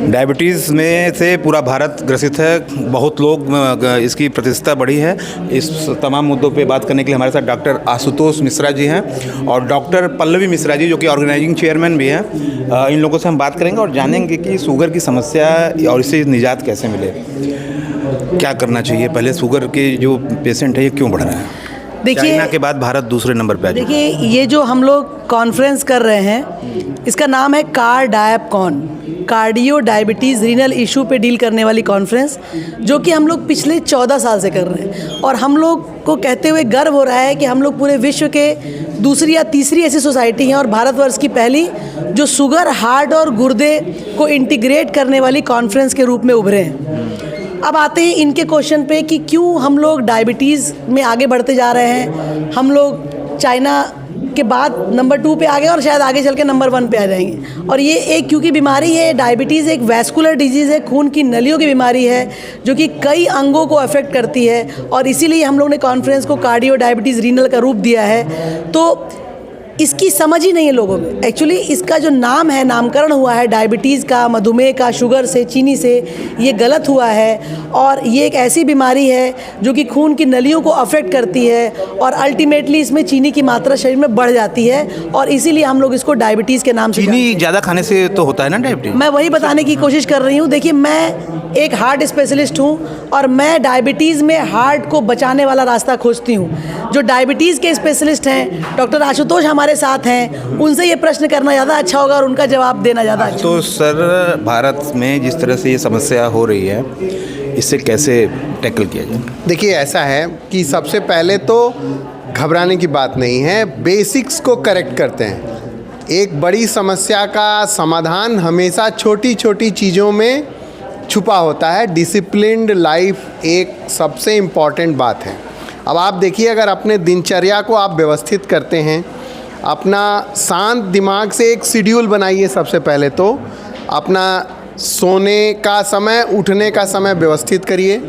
Diabetes में से पूरा भारत ग्रसित है। बहुत लोग इसकी प्रतिशतता बढ़ी है। इस तमाम मुद्दों पे बात करने के लिए हमारे साथ डॉक्टर आशुतोष मिश्रा जी हैं और डॉक्टर पल्लवी मिश्रा जी, जो कि ऑर्गेनाइजिंग चेयरमैन भी हैं। इन लोगों से हम बात करेंगे और जानेंगे कि शुगर की समस्या और इससे निजात कैसे मिले, क्या करना चाहिए। पहले शुगर के जो पेशेंट है ये क्यों बढ़ रहा है? देखिए, चाइना के बाद भारत दूसरे नंबर पे आ गया। देखिए, ये जो हम लोग कॉन्फ्रेंस कर रहे हैं इसका नाम है कार्डायपकॉन, कार्डियो डायबिटीज़ रीनल इशू पे डील करने वाली कॉन्फ्रेंस, जो कि हम लोग पिछले 14 साल से कर रहे हैं। और हम लोग को कहते हुए गर्व हो रहा है कि हम लोग पूरे विश्व के दूसरी या तीसरी ऐसी सोसाइटी हैं और भारतवर्ष की पहली जो शुगर, हार्ट और गुर्दे को इंटीग्रेट करने वाली कॉन्फ्रेंस के रूप में उभरे हैं। अब आते हैं इनके क्वेश्चन पे कि क्यों हम लोग डायबिटीज़ में आगे बढ़ते जा रहे हैं। हम लोग चाइना के बाद नंबर 2 पे आ गए और शायद आगे चल के नंबर 1 पे आ जाएंगे। और ये एक क्योंकि बीमारी है, डायबिटीज़ एक वैस्कुलर डिजीज़ है, खून की नलियों की बीमारी है जो कि कई अंगों को अफेक्ट करती है। और इसीलिए हम लोग ने कॉन्फ्रेंस को कार्डियो डायबिटीज़ रीनल का रूप दिया है। तो इसकी समझ ही नहीं है लोगों में। एक्चुअली इसका जो नाम है, नामकरण हुआ है डायबिटीज़ का, मधुमेह का, शुगर से, चीनी से, ये गलत हुआ है। और ये एक ऐसी बीमारी है जो कि खून की नलियों को अफेक्ट करती है और अल्टीमेटली इसमें चीनी की मात्रा शरीर में बढ़ जाती है और इसीलिए हम लोग इसको डायबिटीज़ के नाम से चीनी ज़्यादा खाने से तो होता है ना डायबिटीज़? मैं वही बताने की कोशिश कर रही हूँ। देखिए, मैं एक हार्ट स्पेशलिस्ट हूँ और मैं डायबिटीज़ में हार्ट को बचाने वाला रास्ता खोजती हूँ। जो डायबिटीज़ के स्पेशलिस्ट हैं, डॉक्टर आशुतोष हमारे साथ हैं, उनसे ये प्रश्न करना ज़्यादा अच्छा होगा और उनका जवाब देना ज़्यादा अच्छा। तो सर, भारत में जिस तरह से ये समस्या हो रही है, इससे कैसे टैकल किया जाए? देखिए, ऐसा है कि सबसे पहले तो घबराने की बात नहीं है, बेसिक्स को करेक्ट करते हैं। एक बड़ी समस्या का समाधान हमेशा छोटी छोटी चीज़ों में छुपा होता है। डिसिप्लिन्ड लाइफ एक सबसे इम्पॉर्टेंट बात है। अब आप देखिए, अगर अपने दिनचर्या को आप व्यवस्थित करते हैं, अपना शांत दिमाग से एक शेड्यूल बनाइए। सबसे पहले तो अपना सोने का समय, उठने का समय व्यवस्थित करिए।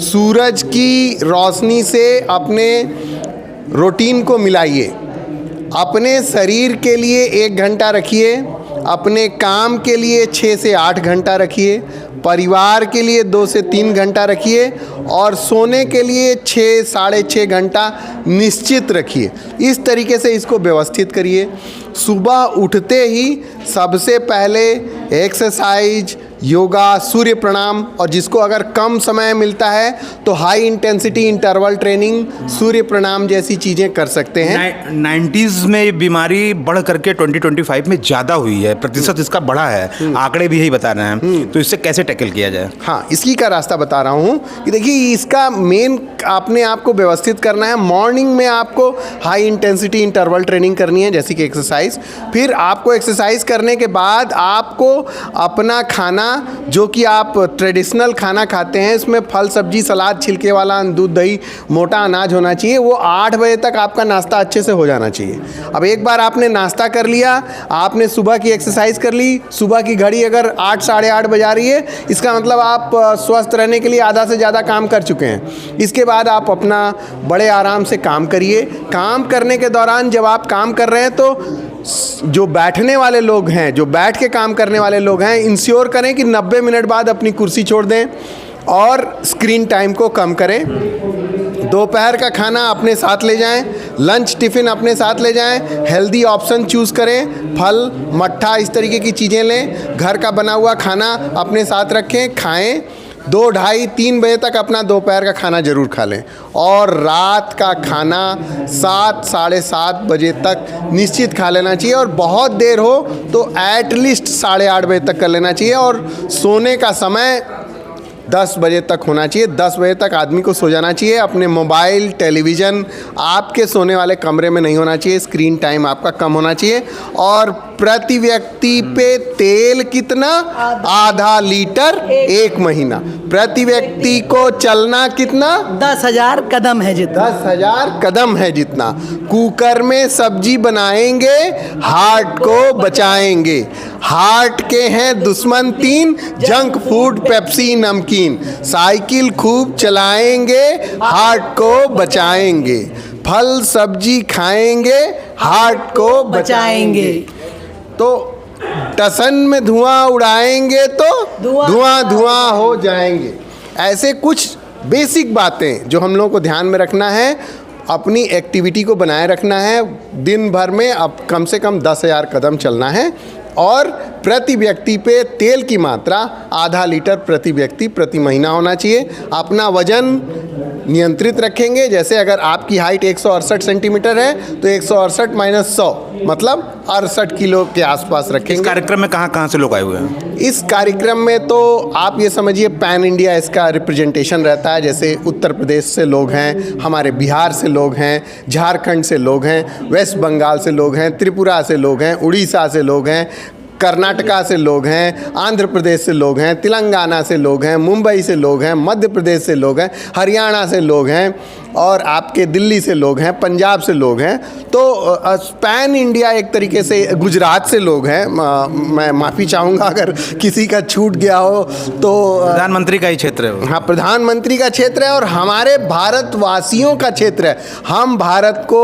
सूरज की रोशनी से अपने रूटीन को मिलाइए। अपने शरीर के लिए 1 घंटा रखिए, अपने काम के लिए 6 से 8 घंटा रखिए, परिवार के लिए 2 से 3 घंटा रखिए और सोने के लिए 6 साढ़े 6 घंटा निश्चित रखिए। इस तरीके से इसको व्यवस्थित करिए। सुबह उठते ही सबसे पहले एक्सरसाइज, योगा, सूर्य प्रणाम, और जिसको अगर कम समय मिलता है तो हाई इंटेंसिटी इंटरवल ट्रेनिंग, सूर्य प्रणाम जैसी चीज़ें कर सकते हैं। 90s में ये बीमारी बढ़ करके 2025 में ज़्यादा हुई है, प्रतिशत इसका बढ़ा है, आंकड़े भी यही बता रहे हैं। तो इससे कैसे टैकल किया जाए? हाँ, इसी का रास्ता बता रहा हूँ कि देखिए, इसका मेन अपने आप को व्यवस्थित करना है। मॉर्निंग में आपको हाई इंटेंसिटी इंटरवल ट्रेनिंग करनी है, जैसे कि एक्सरसाइज। फिर आपको एक्सरसाइज करने के बाद आपको अपना खाना, जो कि आप ट्रेडिशनल खाना खाते हैं, इसमें फल, सब्जी, सलाद, छिलके वाला, दूध, दही, मोटा अनाज होना चाहिए। वो 8 बजे तक आपका नाश्ता अच्छे से हो जाना चाहिए। अब एक बार आपने नाश्ता कर लिया, आपने सुबह की एक्सरसाइज कर ली, सुबह की घड़ी अगर 8 साढ़े 8 बजा रही है, इसका मतलब आप स्वस्थ रहने के लिए आधा से ज़्यादा काम कर चुके हैं। इसके बाद आप अपना बड़े आराम से काम करिए। काम करने के दौरान जब आप काम कर रहे हैं तो जो बैठने वाले लोग हैं, जो बैठ के काम करने वाले लोग हैं, इंश्योर करें कि 90 मिनट बाद अपनी कुर्सी छोड़ दें और स्क्रीन टाइम को कम करें। दोपहर का खाना अपने साथ ले जाएं, लंच टिफ़िन अपने साथ ले जाएं, हेल्दी ऑप्शन चूज़ करें, फल, मट्ठा, इस तरीके की चीज़ें लें। घर का बना हुआ खाना अपने साथ रखें, खाएं। 2, ढाई, 3 बजे तक अपना दोपहर का खाना ज़रूर खा लें और रात का खाना 7 साढ़े 7 बजे तक निश्चित खा लेना चाहिए। और बहुत देर हो तो एटलीस्ट साढ़े 8 बजे तक कर लेना चाहिए। और सोने का समय 10 बजे तक होना चाहिए। 10 बजे तक आदमी को सो जाना चाहिए। अपने मोबाइल, टेलीविज़न आपके सोने वाले कमरे में नहीं होना चाहिए। स्क्रीन टाइम आपका कम होना चाहिए। और प्रति व्यक्ति पे तेल कितना? आधा लीटर 1 महीना। प्रति व्यक्ति को चलना कितना? 10,000 कदम है जितना। 10,000 कदम है जितना। कुकर में सब्जी बनाएंगे, हार्ट को बचाएंगे। हार्ट के हैं दुश्मन 3, जंक फूड, पेप्सी, नमकीन। साइकिल खूब चलाएंगे, हार्ट को बचाएंगे। फल सब्जी खाएंगे, हार्ट को बचाएंगे। तो टसन में धुआं उड़ाएंगे तो धुआं धुआं हो जाएंगे। ऐसे कुछ बेसिक बातें जो हम लोगों को ध्यान में रखना है, अपनी एक्टिविटी को बनाए रखना है। दिन भर में अब कम से कम 10,000 कदम चलना है और प्रति व्यक्ति पे तेल की मात्रा आधा लीटर प्रति व्यक्ति प्रति महीना होना चाहिए। अपना वजन नियंत्रित रखेंगे। जैसे अगर आपकी हाइट 168 सेंटीमीटर है तो 168 माइनस 100 मतलब 68 किलो के आसपास रखेंगे। इस कार्यक्रम में कहाँ कहाँ से लोग आए हुए हैं? इस कार्यक्रम में तो आप ये समझिए पैन इंडिया इसका रिप्रेजेंटेशन रहता है। जैसे उत्तर प्रदेश से लोग हैं, हमारे बिहार से लोग हैं, झारखंड से लोग हैं, वेस्ट बंगाल से लोग हैं, त्रिपुरा से लोग हैं, उड़ीसा से लोग हैं, कर्नाटका से लोग हैं, आंध्र प्रदेश से लोग हैं, तेलंगाना से लोग हैं, मुंबई से लोग हैं, मध्य प्रदेश से लोग हैं, हरियाणा से लोग हैं और आपके दिल्ली से लोग हैं, पंजाब से लोग हैं। तो पैन इंडिया एक तरीके से गुजरात से लोग हैं। मैं माफ़ी चाहूँगा अगर किसी का छूट गया हो तो। प्रधानमंत्री का ही क्षेत्र है वो। हाँ, प्रधानमंत्री का क्षेत्र है और हमारे भारतवासियों का क्षेत्र है। हम भारत को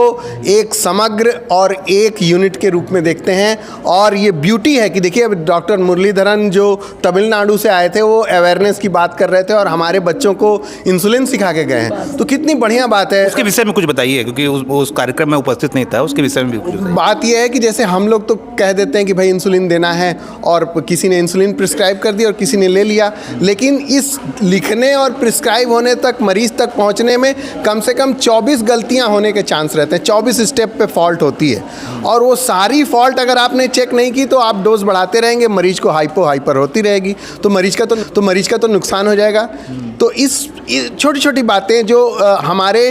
एक समग्र और एक यूनिट के रूप में देखते हैं और ये ब्यूटी है कि देखिए अब डॉक्टर मुरलीधरन जो तमिलनाडु से आए थे वो अवेयरनेस की बात कर रहे थे और हमारे बच्चों को इंसुलिन सिखा के गए हैं। तो कितनी बढ़िया बात है। उसके विषय में कुछ बताइए, क्योंकि उस कार्यक्रम में उपस्थित नहीं था। उसके विषय में भी कुछ बताइए। बात यह है कि जैसे हम लोग तो कह देते हैं कि भाई इंसुलिन देना है और किसी ने इंसुलिन प्रिस्क्राइब कर दिया और किसी ने ले लिया, लेकिन इस लिखने और प्रिस्क्राइब होने तक मरीज तक पहुंचने में कम से कम 24 गलतियां होने के चांस रहते हैं। 24 स्टेप पे फॉल्ट होती है और वो सारी फॉल्ट अगर आपने चेक नहीं की तो आप डोज बढ़ाते रहेंगे, मरीज को हाइपर होती रहेगी तो मरीज का तो नुकसान हो जाएगा। तो इस छोटी छोटी बातें जो हमारे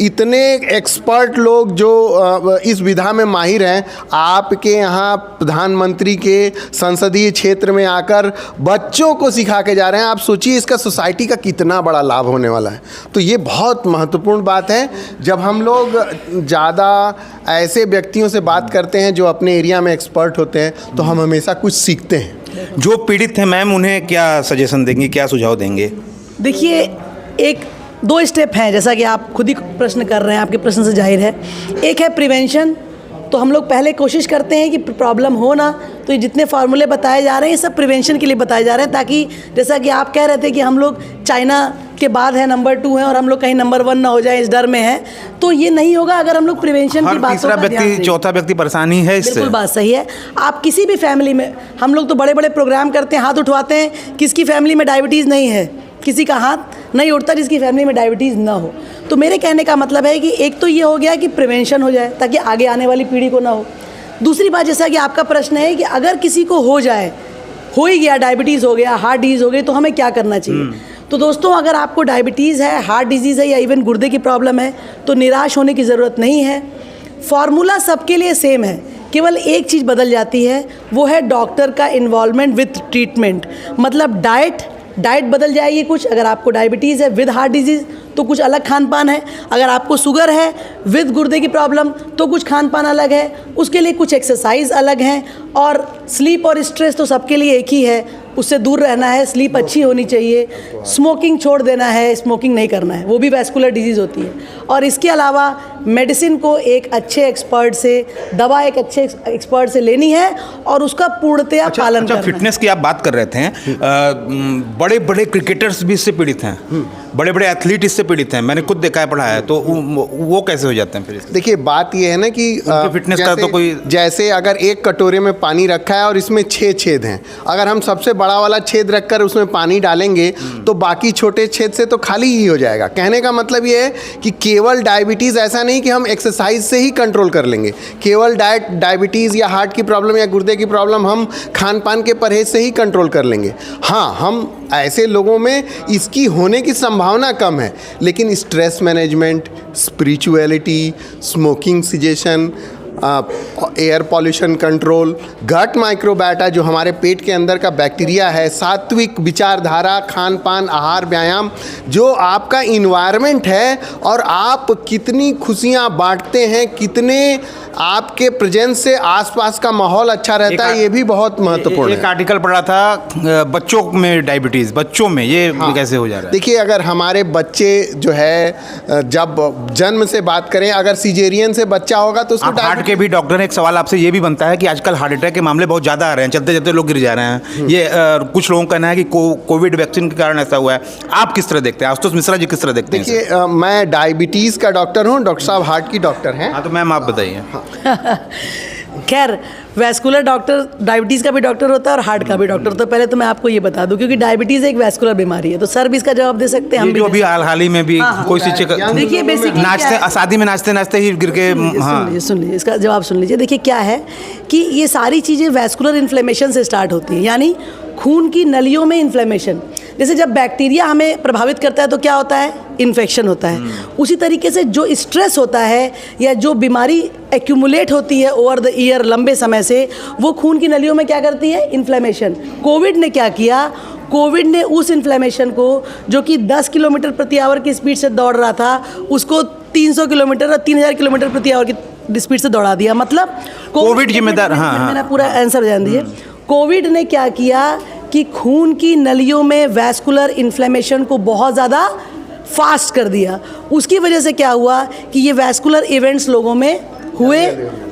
इतने एक्सपर्ट लोग जो इस विधा में माहिर हैं, आपके यहाँ प्रधानमंत्री के संसदीय क्षेत्र में आकर बच्चों को सिखा के जा रहे हैं। आप सोचिए इसका सोसाइटी का कितना बड़ा लाभ होने वाला है। तो ये बहुत महत्वपूर्ण बात है। जब हम लोग ज़्यादा ऐसे व्यक्तियों से बात करते हैं जो अपने एरिया में एक्सपर्ट होते हैं तो हम हमेशा कुछ सीखते हैं। जो पीड़ित हैं मैम, उन्हें क्या सजेशन देंगे, क्या सुझाव देंगे? देखिए, एक 2 स्टेप हैं, जैसा कि आप खुद ही प्रश्न कर रहे हैं, आपके प्रश्न से जाहिर है। एक है प्रिवेंशन। तो हम लोग पहले कोशिश करते हैं कि प्रॉब्लम हो ना, तो ये जितने फार्मूले बताए जा रहे हैं ये सब प्रिवेंशन के लिए बताए जा रहे हैं, ताकि जैसा कि आप कह रहे थे कि हम लोग चाइना के बाद है, नंबर 2 है और हम लोग कहीं नंबर 1 ना हो जाए इस डर में है। तो ये नहीं होगा अगर हम लोग प्रिवेंशन की बातों तीसरा व्यक्ति चौथा व्यक्ति परेशान ही है इससे। बिल्कुल बात सही है। आप किसी भी फैमिली में, हम लोग तो बड़े बड़े प्रोग्राम करते हैं, हाथ उठवाते हैं, किसकी फैमिली में डायबिटीज़ नहीं है, किसी का हाथ नहीं उठता जिसकी फैमिली में डायबिटीज़ ना हो। तो मेरे कहने का मतलब है कि एक तो ये हो गया कि प्रिवेंशन हो जाए ताकि आगे आने वाली पीढ़ी को ना हो। दूसरी बात, जैसा कि आपका प्रश्न है कि अगर किसी को हो जाए, हो ही गया, डायबिटीज़ हो गया, हार्ट डिजीज़ हो गई, तो हमें क्या करना चाहिए? तो दोस्तों, अगर आपको डायबिटीज़ है, हार्ट डिजीज़ है या इवन गुर्दे की प्रॉब्लम है तो निराश होने की ज़रूरत नहीं है। फॉर्मूला सबके लिए सेम है, केवल एक चीज़ बदल जाती है, वो है डॉक्टर का इन्वॉल्वमेंट विथ ट्रीटमेंट। मतलब डाइट बदल जाएगी कुछ। अगर आपको डायबिटीज़ है विद हार्ट डिजीज़ तो कुछ अलग खान पान है, अगर आपको शुगर है विद गुर्दे की प्रॉब्लम तो कुछ खान पान अलग है, उसके लिए कुछ एक्सरसाइज अलग हैं। और स्लीप और स्ट्रेस तो सबके लिए एक ही है, उससे दूर रहना है, स्लीप अच्छी होनी चाहिए, स्मोकिंग छोड़ देना है, स्मोकिंग नहीं करना है, वो भी वैस्कुलर डिजीज़ होती है। और इसके अलावा मेडिसिन को एक अच्छे एक्सपर्ट से, दवा एक अच्छे एक्सपर्ट से लेनी है और उसका पूर्णतया पालन करना है। फिटनेस की आप बात कर रहे थे, बड़े बड़े क्रिकेटर्स भी इससे पीड़ित हैं, बड़े बड़े एथलीट इससे पीड़ित हैं, मैंने खुद देखा है, पढ़ा है। तो वो कैसे हो जाते हैं फिर? देखिए, बात ये है ना कि फिटनेस का तो कोई, जैसे अगर एक कटोरे में पानी रखा है और इसमें 6 छेद हैं, अगर हम सबसे बड़ा वाला छेद रखकर उसमें पानी डालेंगे तो बाकी छोटे छेद से तो खाली ही हो जाएगा। कहने का मतलब ये है कि केवल डायबिटीज़ ऐसा नहीं कि हम एक्सरसाइज से ही कंट्रोल कर लेंगे, केवल डायबिटीज़ या हार्ट की प्रॉब्लम या गुर्दे की प्रॉब्लम हम खान पान के परहेज से ही कंट्रोल कर लेंगे। हाँ, हम ऐसे लोगों में इसकी होने की संभावना कम है, लेकिन stress management, spirituality, smoking cessation, air pollution control, gut microbiota जो हमारे पेट के अंदर का बैक्टीरिया है, सात्विक विचारधारा, खान पान, आहार, व्यायाम, जो आपका इन्वायरमेंट है और आप कितनी खुशियाँ बांटते हैं, कितने आपके प्रेजेंस से आसपास का माहौल अच्छा रहता है, ये भी बहुत महत्वपूर्ण है। एक आर्टिकल पढ़ा था बच्चों में डायबिटीज़, बच्चों में ये कैसे हो जा रहा है? देखिए, अगर हमारे बच्चे जो है जब जन्म से बात करें, अगर सिजेरियन से बच्चा होगा तो उसको के भी डॉक्टर हैं, एक सवाल आपसे ये भी बनता है कि आजकल हार्ट अटैक के मामले बहुत ज़्यादा आ रहे हैं, चलते चलते लोग गिर जा रहे हैं। ये कुछ लोगों का कहना है कि कोविड वैक्सीन के कारण ऐसा हुआ है। आप किस तरह देखते हैं? आशुतोष मिश्रा जी किस तरह देखते हैं? देखिए, मैं डायबिटीज़ का डॉक्टर हूँ, डॉक्टर साहब हार्ट की डॉक्टर हैं। हाँ, तो मैम आप बताइए। खैर, वैस्कुलर डॉक्टर डायबिटीज़ का भी डॉक्टर होता है और हार्ट का भी डॉक्टर। तो पहले तो मैं आपको ये बता दूं, क्योंकि डायबिटीज़ एक वैस्कुलर बीमारी है, तो सर भी इसका जवाब दे सकते हैं, हम ये भी जो अभी हाल ही में भी कोई सी देखिए बेसिकली नाचते, शादी में नाचते नाचते ही गिर के, सुन लीजिए इसका जवाब सुन लीजिए। देखिए क्या है कि ये सारी चीज़ें वैस्कुलर इन्फ्लेमेशन से स्टार्ट होती हैं, यानी खून की नलियों में इन्फ्लेमेशन। जैसे जब बैक्टीरिया हमें प्रभावित करता है तो क्या होता है? इन्फेक्शन होता है। उसी तरीके से जो स्ट्रेस होता है या जो बीमारी एक्यूमुलेट होती है ओवर द ईयर लंबे समय से, वो खून की नलियों में क्या करती है? इन्फ्लेमेशन। कोविड ने क्या किया? कोविड ने उस इन्फ्लेमेशन को, जो कि 10 किलोमीटर प्रति आवर की स्पीड से दौड़ रहा था, उसको 300 किलोमीटर और 3000 किलोमीटर प्रति आवर की स्पीड से दौड़ा दिया। मतलब कोविड जिम्मेदार। हाँ, मेरा पूरा आंसर जान दीजिए। कोविड ने क्या किया कि खून की नलियों में वैस्कुलर इन्फ्लेमेशन को बहुत ज़्यादा फास्ट कर दिया। उसकी वजह से क्या हुआ कि ये वैस्कुलर इवेंट्स लोगों में हुए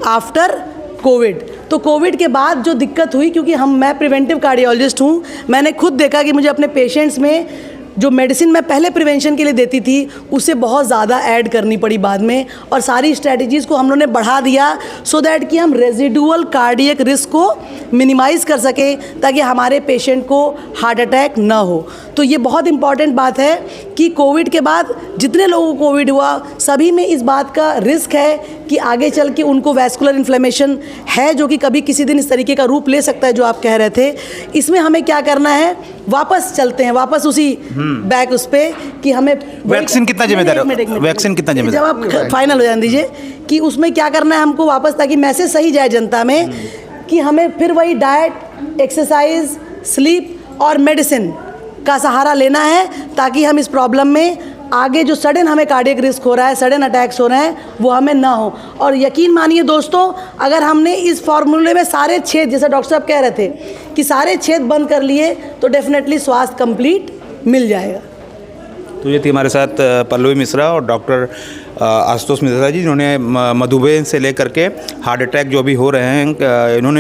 आफ्टर कोविड। तो कोविड के बाद जो दिक्कत हुई, क्योंकि मैं प्रिवेंटिव कार्डियोलॉजिस्ट हूँ, मैंने खुद देखा कि मुझे अपने पेशेंट्स में जो मेडिसिन मैं पहले प्रिवेंशन के लिए देती थी उससे बहुत ज़्यादा ऐड करनी पड़ी बाद में, और सारी स्ट्रैटेजीज़ को हम लोगों ने बढ़ा दिया सो दैट कि हम रेजिडुअल कार्डियक रिस्क को मिनिमाइज़ कर सकें, ताकि हमारे पेशेंट को हार्ट अटैक ना हो। तो ये बहुत इंपॉर्टेंट बात है कि कोविड के बाद जितने लोगों को कोविड हुआ, सभी में इस बात का रिस्क है कि आगे चल के उनको वैस्कुलर इन्फ्लेमेशन है, जो कि कभी किसी दिन इस तरीके का रूप ले सकता है जो आप कह रहे थे। इसमें हमें क्या करना है? वापस चलते हैं, वापस उसी बैक उस पे कि हमें वैक्सीन कितना जिम्मेदार है? वैक्सीन कितना जिम्मेदार? जब आप फाइनल हो जाने दीजिए कि उसमें क्या करना है हमको वापस, ताकि मैसेज सही जाए जनता में कि हमें फिर वही डाइट, एक्सरसाइज, स्लीप और मेडिसिन का सहारा लेना है, ताकि हम इस प्रॉब्लम में आगे जो सडन हमें कार्डियक रिस्क हो रहा है, सडन अटैक्स हो रहे हैं, वो हमें ना हो। और यकीन मानिए दोस्तों, अगर हमने इस फॉर्मूले में सारे छेद, जैसे डॉक्टर साहब कह रहे थे कि सारे छेद बंद कर लिए, तो डेफिनेटली स्वास्थ्य कंप्लीट मिल जाएगा। तो ये थी हमारे साथ पल्लवी मिश्रा और डॉक्टर आशुतोष मिश्रा जी, जिन्होंने मधुमेह से लेकर के हार्ट अटैक जो भी हो रहे हैं,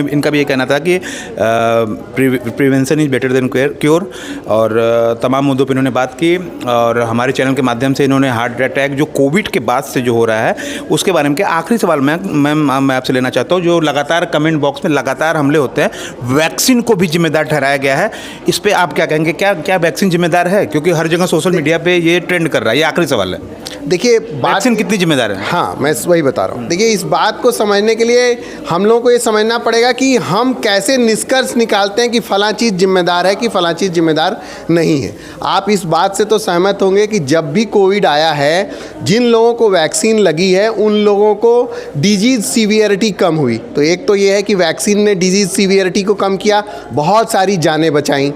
इनका भी ये कहना था कि prevention is better than cure, और तमाम मुद्दों पर इन्होंने बात की। और हमारे चैनल के माध्यम से इन्होंने हार्ट अटैक जो कोविड के बाद से जो हो रहा है उसके बारे में के आखिरी सवाल मैं आपसे लेना चाहता हूँ। जो लगातार कमेंट बॉक्स में लगातार हमले होते हैं, वैक्सीन को भी जिम्मेदार ठहराया गया है, इस पर आप क्या कहेंगे? क्या वैक्सीन जिम्मेदार है? क्योंकि हर जगह सोशल मीडिया पे ये ट्रेंड कर रहा है। ये आखिरी सवाल है। देखिए, वैक्सीन कितनी जिम्मेदार है? हाँ, मैं वही बता रहा हूँ। देखिए, इस बात को समझने के लिए हम लोगों को ये समझना पड़ेगा कि हम कैसे निष्कर्ष निकालते हैं कि फलां चीज़ जिम्मेदार है कि फलां चीज़ जिम्मेदार नहीं है। आप इस बात से तो सहमत होंगे कि जब भी कोविड आया है, जिन लोगों को वैक्सीन लगी है उन लोगों को डिजीज़ सीवियरिटी कम हुई। तो एक तो ये है कि वैक्सीन ने डिजीज़ सीवियरिटी को कम किया, बहुत सारी जानें बचाईं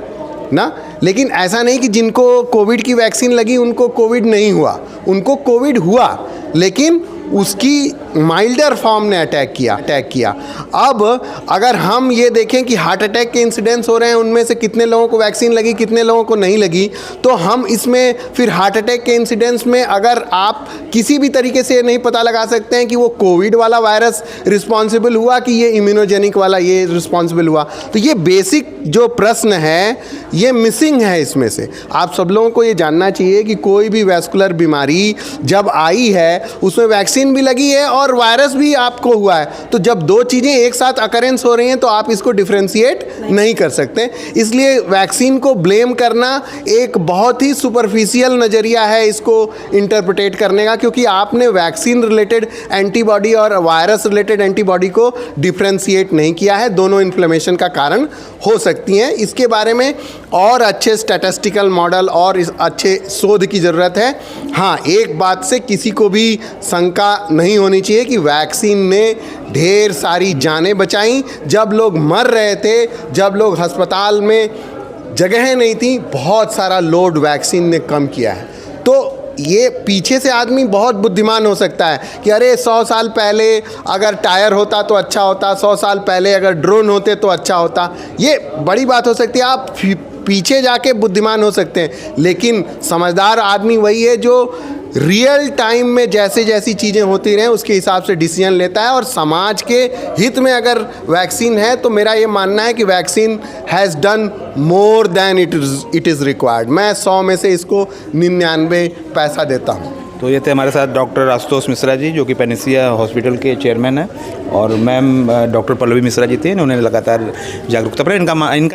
ना। लेकिन ऐसा नहीं कि जिनको कोविड की वैक्सीन लगी उनको कोविड नहीं हुआ, उनको कोविड हुआ, लेकिन उसकी माइल्डर फॉर्म ने अटैक किया। अब अगर हम ये देखें कि हार्ट अटैक के इंसिडेंट्स हो रहे हैं, उनमें से कितने लोगों को वैक्सीन लगी, कितने लोगों को नहीं लगी, तो हम इसमें फिर हार्ट अटैक के इंसिडेंट्स में अगर आप किसी भी तरीके से नहीं पता लगा सकते हैं कि वो कोविड वाला वायरस रिस्पॉन्सिबल हुआ कि ये इम्यूनोजेनिक वाला ये रिस्पॉन्सिबल हुआ, तो ये बेसिक जो प्रश्न है ये मिसिंग है इसमें से। आप सब लोगों को ये जानना चाहिए कि कोई भी वैस्कुलर बीमारी जब आई है उसमें वैक्सीन भी लगी है और वायरस भी आपको हुआ है, तो जब दो चीज़ें एक साथ अकरेंस हो रही हैं तो आप इसको डिफ्रेंशिएट नहीं कर सकते। इसलिए वैक्सीन को ब्लेम करना एक बहुत ही सुपरफिशियल नज़रिया है इसको इंटरप्रेटेट करने का, क्योंकि आपने वैक्सीन रिलेटेड एंटीबॉडी और वायरस रिलेटेड एंटीबॉडी को डिफ्रेंशिएट नहीं किया है। दोनों इन्फ्लेमेशन का कारण हो सकती हैं। इसके बारे में और अच्छे स्टैटिस्टिकल मॉडल और इस अच्छे शोध की ज़रूरत है। हाँ, एक बात से किसी को भी शंका नहीं होनी चाहिए कि वैक्सीन ने ढेर सारी जानें बचाई। जब लोग मर रहे थे, जब लोग अस्पताल में जगह नहीं थी, बहुत सारा लोड वैक्सीन ने कम किया है। तो ये पीछे से आदमी बहुत बुद्धिमान हो सकता है कि अरे 100 साल पहले अगर टायर होता तो अच्छा होता, 100 साल पहले अगर ड्रोन होते तो अच्छा होता। ये बड़ी बात हो सकती है, आप पीछे जाके बुद्धिमान हो सकते हैं, लेकिन समझदार आदमी वही है जो रियल टाइम में जैसे जैसी चीज़ें होती रहें उसके हिसाब से डिसीजन लेता है, और समाज के हित में अगर वैक्सीन है तो मेरा ये मानना है कि vaccine has done more than it is required. मैं 100 में से इसको 99 पैसा देता हूँ। तो ये थे हमारे साथ डॉक्टर आशुतोष मिश्रा जी, जो कि पैनेसिया हॉस्पिटल के चेयरमैन हैं, और मैम डॉक्टर पल्लवी मिश्रा जी थे। इन्होंने लगातार जागरूकता पर इनका